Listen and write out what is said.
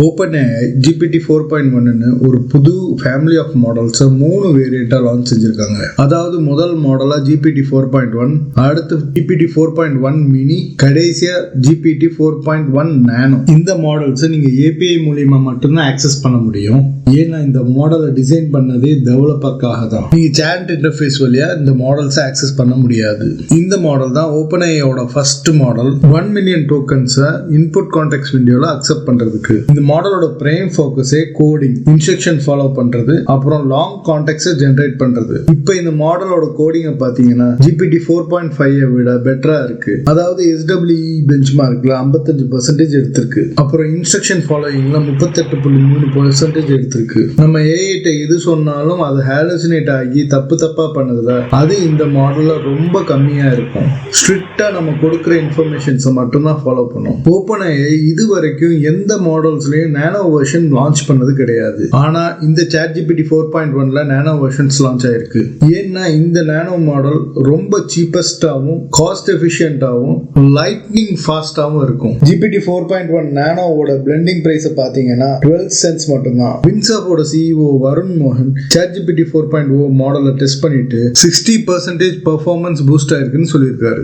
OpenAI GPT 4.1 ஒரு புது family of மாடல்ஸை 3 வேரியண்டா launch செஞ்சிருக்காங்க. அதாவது முதல் மாடலா GPT 4.1, அடுத்து GPT 4.1 மினி, கடைசியா GPT 4.1 நானோ. இந்த மாடல்ஸை நீங்க API மூலியமா மட்டும்தான் ஆக்சஸ் பண்ண முடியும். ஏன்னா இந்த மாடலை டிசைன் பண்ணதே டெவலப்பர்க்காக தான். நீங்க சாட் இன்டர்ஃபேஸ் வழியா இந்த மாடல்ஸை ஆக்சஸ் பண்ண முடியாது. இந்த மாடல் தான் OpenAIயோட ஃபர்ஸ்ட் மாடல் 1 மில்லியன் டோக்கன்ஸை இன்புட் கான்டெக்ஸ்ட் விண்டோல அக்செப்ட் பண்றதுக்கு. இந்த மாடலோட பிரைம் ஃபோக்கஸே கோடிங், இன்ஸ்ட்ரக்ஷன் ஃபாலோ பண்றது, அப்புறம் லாங் கான்டெக்ஸ்ட் ஜெனரேட் பண்றது. இப்போ இந்த மாடலோட கோடிங்கை பாத்தீங்கன்னா GPT 4.5 விட பெட்டரா இருக்கு. அதாவது SWE பெஞ்ச்மார்க்ல 55% எடுத்திருக்கு. அப்புறம் இன்ஸ்ட்ரக்ஷன் ஃபாலோயிங்ல 38.3% எடுத்திருக்கு. நம்ம AI எது சொன்னாலும் அது ஹாலுசினேட் ஆகி தப்பா பண்ணதுல அது இந்த மாடல்ல ரொம்ப கம்மியா இருக்கும். ஸ்ட்ரிக்டா நம்ம கொடுக்கிற இன்ஃபர்மேஷன்ஸை மட்டும்தான் ஃபாலோ பண்ணும். OpenAI இது வரைக்கும் எந்த மாடல்ஸ்லயும் நானோ வெர்ஷன் லான்ச் பண்ணது கிடையாது. ஆனா இந்த ChatGPT 4.1ல நானோ வெர்ஷன்ஸ் லான்ச் ஆயிருக்கு. ஏன்னா இந்த நானோ மாடல் ரொம்ப சீப்பஸ்டாவும், காஸ்ட் எஃபிஷியன்டாவும், லைட்னிங் ஃபாஸ்டாவும் இருக்கும். GPT 4.1 நானோவோட பிளெண்டிங் பிரைஸ் பாத்தீங்கன்னா 12 சென்ட்ஸ் மட்டும்தான். வின்சாப்போட CEO வருண் மோகன் ChatGPT 4.0 மாடலை டெஸ்ட் பண்ணிட்டு 60% பெர்ஃபார்மன்ஸ் பூஸ்ட் ஆயிருக்குன்னு சொல்லியிருக்காரு.